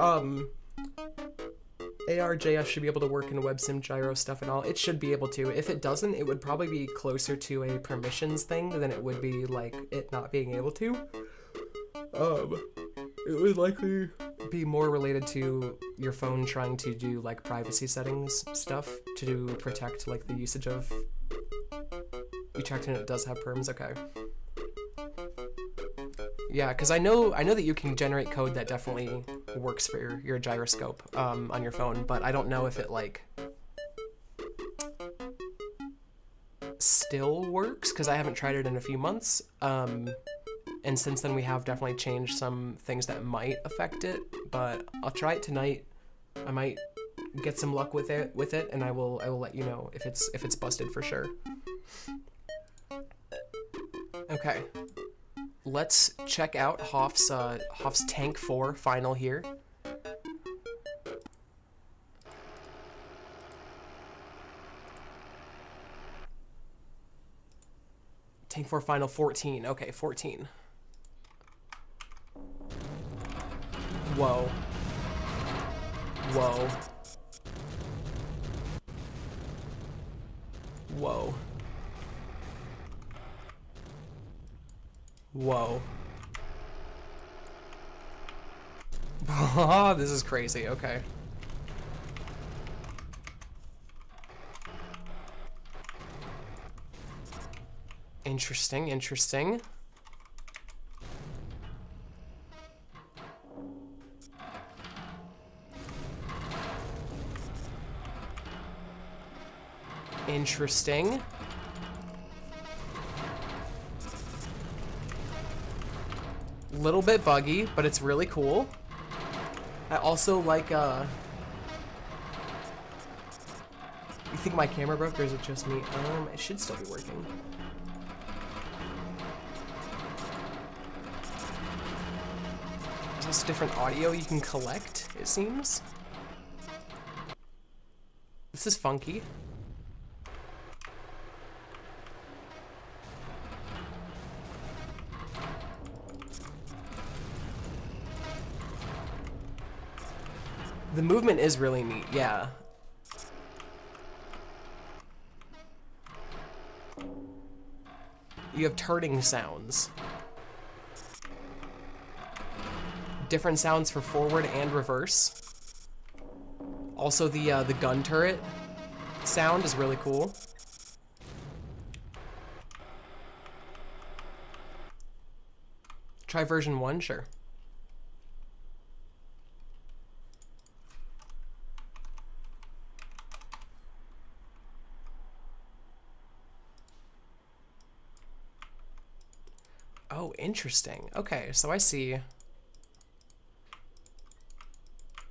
ARJS should be able to work in WebSim gyro stuff and all. It should be able to. If it doesn't, it would probably be closer to a permissions thing than it would be like it not being able to. It would likely be more related to your phone trying to do like privacy settings stuff to protect like the usage of. You checked and it does have perms. Okay. Yeah, because I know that you can generate code that definitely works for your gyroscope on your phone, but I don't know if it like still works because I haven't tried it in a few months. And since then we have definitely changed some things that might affect it, but I'll try it tonight. I might get some luck with it, and I will let you know if it's busted for sure. Okay. Let's check out Hoff's Tank 4 final here. Tank 4 final 14. Okay, 14. Whoa. Whoa. Whoa. Whoa. Oh, this is crazy. Okay. Interesting, interesting. Interesting. Little bit buggy, but it's really cool. I also like, you think my camera broke or is it just me? It should still be working. There's also different audio you can collect, it seems. This is funky. The movement is really neat, yeah. You have turning sounds. Different sounds for forward and reverse. Also the gun turret sound is really cool. Try version 1, sure. Oh, interesting. Okay, so I see.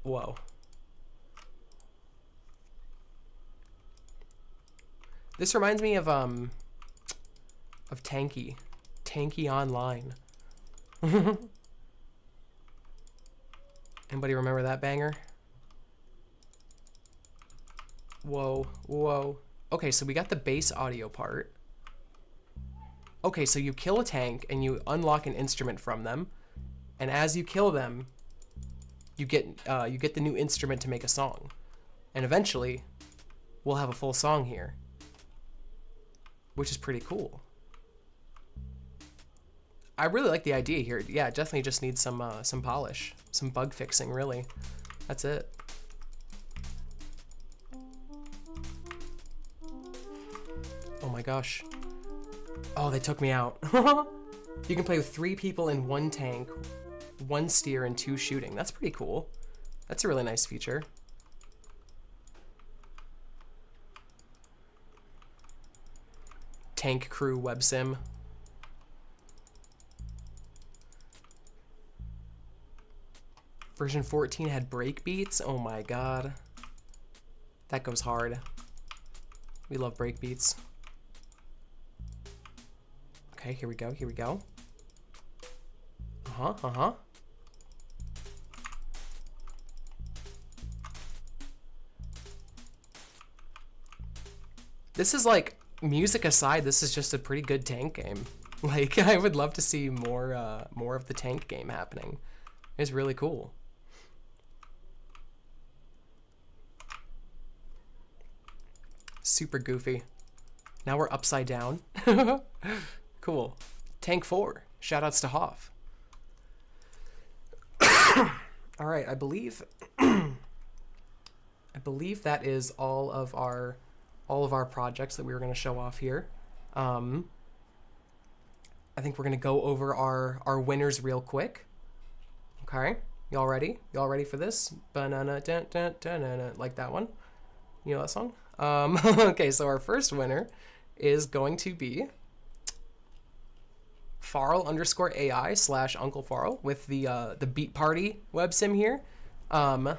Whoa. This reminds me of Tanky. Tanky Online. Anybody remember that banger? Whoa, whoa. Okay, so we got the bass audio part. Okay, so you kill a tank and you unlock an instrument from them, and as you kill them, you get the new instrument to make a song, and eventually, we'll have a full song here, which is pretty cool. I really like the idea here. Yeah, it definitely just needs some polish, some bug fixing. Really, that's it. Oh my gosh. Oh, they took me out. You can play with 3 people in 1 tank, 1 steer, and 2 shooting. That's pretty cool. That's a really nice feature. Tank crew web sim. Version 14 had break beats. Oh my god. That goes hard. We love break beats. Okay, here we go, here we go. Uh-huh, uh-huh. This is like, music aside, this is just a pretty good tank game. Like, I would love to see more of the tank game happening. It's really cool. Super goofy. Now we're upside down. Cool. Tank 4. Shoutouts to Hoff. All right, I believe that is all of our projects that we were going to show off here. I think we're going to go over our winners real quick. Okay? Y'all ready? Y'all ready for this? Banana dun, dun, dun, dun, dun, like that one. You know that song? Okay, so our first winner is going to be Farrell_AI / Uncle Farrell with the Beat Party web sim here. Loved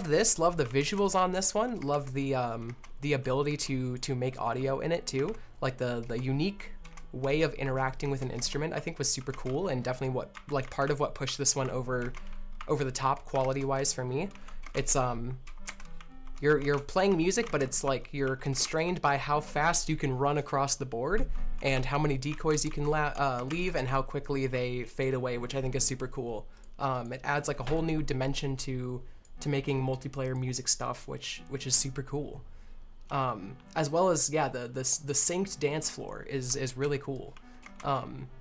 this. Loved the visuals on this one. Loved the ability to make audio in it too. Like the unique way of interacting with an instrument, I think was super cool, and definitely part of what pushed this one over the top quality wise for me. It's you're playing music, but it's like you're constrained by how fast you can run across the board and how many decoys you can leave and how quickly they fade away, which I think is super cool. It adds like a whole new dimension to making multiplayer music stuff, which is super cool. As well as, yeah, the synced dance floor is really cool.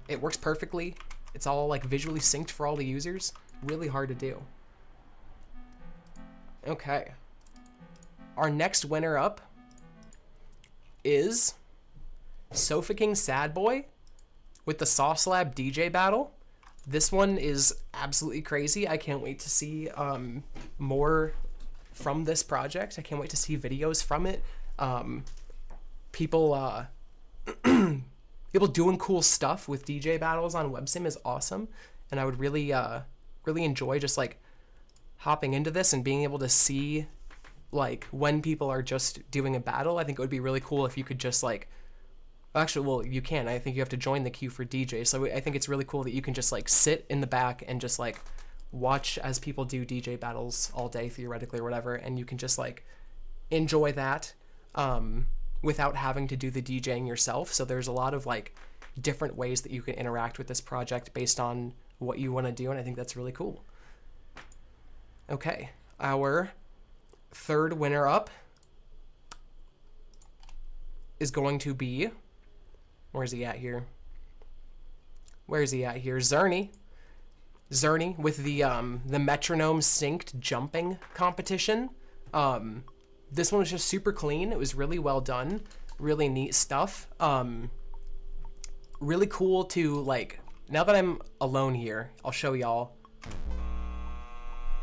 It works perfectly. It's all like visually synced for all the users. Really hard to do. Okay. Our next winner up is Sofa King Sad Boy with the Sauce Lab DJ battle. This one is absolutely crazy. I can't wait to see more from this project. I can't wait to see videos from it. People doing cool stuff with DJ battles on WebSim is awesome, and I would really enjoy just like hopping into this and being able to see like when people are just doing a battle. I think it would be really cool if you could just like, actually, well, you can. I think you have to join the queue for DJ. So I think it's really cool that you can just like sit in the back and just like watch as people do DJ battles all day theoretically or whatever, and you can just like enjoy that without having to do the DJing yourself. So there's a lot of like different ways that you can interact with this project based on what you want to do, and I think that's really cool. Okay, our third winner up is going to be, where's he at here? Zerny with the metronome synced jumping competition. This one was just super clean. It was really well done, really neat stuff. Really cool to like now that I'm alone here, I'll show y'all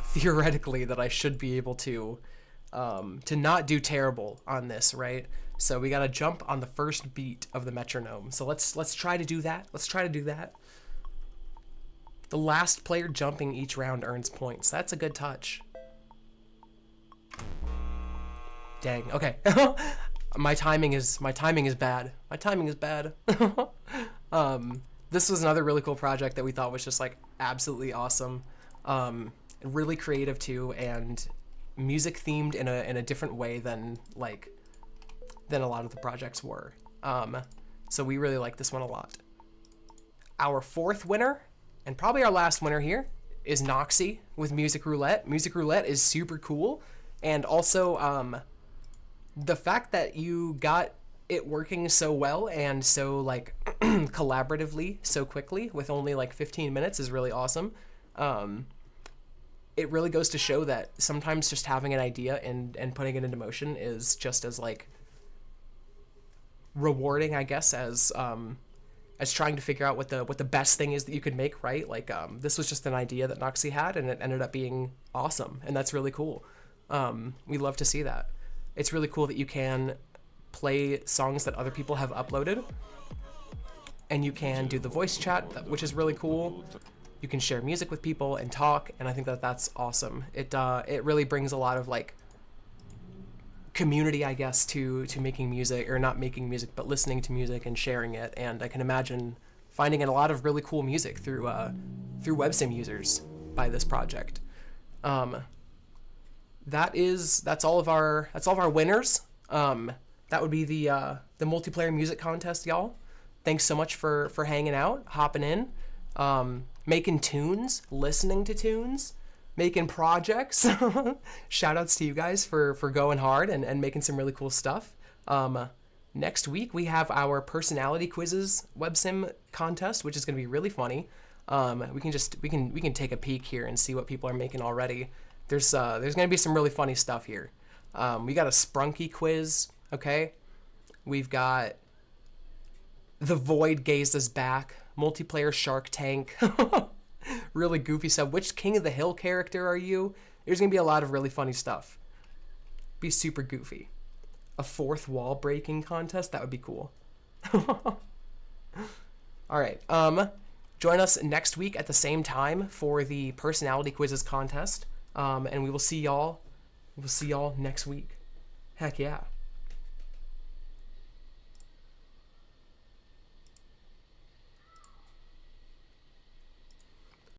theoretically that I should be able to not do terrible on this, right? So we gotta jump on the first beat of the metronome. So let's try to do that. Let's try to do that. The last player jumping each round earns points. That's a good touch. Dang. Okay. My timing is bad. My timing is bad. This was another really cool project that we thought was just like absolutely awesome. Really creative too, and music themed in a different way than a lot of the projects were. So we really like this one a lot. Our fourth winner, and probably our last winner here, is Noxy with Music Roulette. Music Roulette is super cool, and also the fact that you got it working so well and so like collaboratively so quickly with only like 15 minutes is really awesome. It really goes to show that sometimes just having an idea and putting it into motion is just as like rewarding, I guess, as trying to figure out what the best thing is that you could make, right? Like this was just an idea that Noxy had, and it ended up being awesome, and that's really cool. We love to see that. It's really cool that you can play songs that other people have uploaded, and you can do the voice chat, which is really cool. You can share music with people and talk, and I think that that's awesome. It really brings a lot of like community, I guess, to making music, or not making music, but listening to music and sharing it. And I can imagine finding a lot of really cool music through websim users by this project. That's all of our winners. That would be the multiplayer music contest, y'all. Thanks so much for hanging out, hopping in, making tunes, listening to tunes, making projects. Shout outs to you guys for going hard and making some really cool stuff. Next week we have our personality quizzes websim contest, which is going to be really funny. We can take a peek here and see what people are making already. There's going to be some really funny stuff here. We got a Sprunky quiz, okay? We've got The Void Gazes Back, multiplayer Shark Tank, really goofy stuff. Which King of the Hill character are you? There's going to be a lot of really funny stuff. Be super goofy. A fourth wall breaking contest, that would be cool. All right. Join us next week at the same time for the personality quizzes contest. And we will see y'all next week. Heck yeah.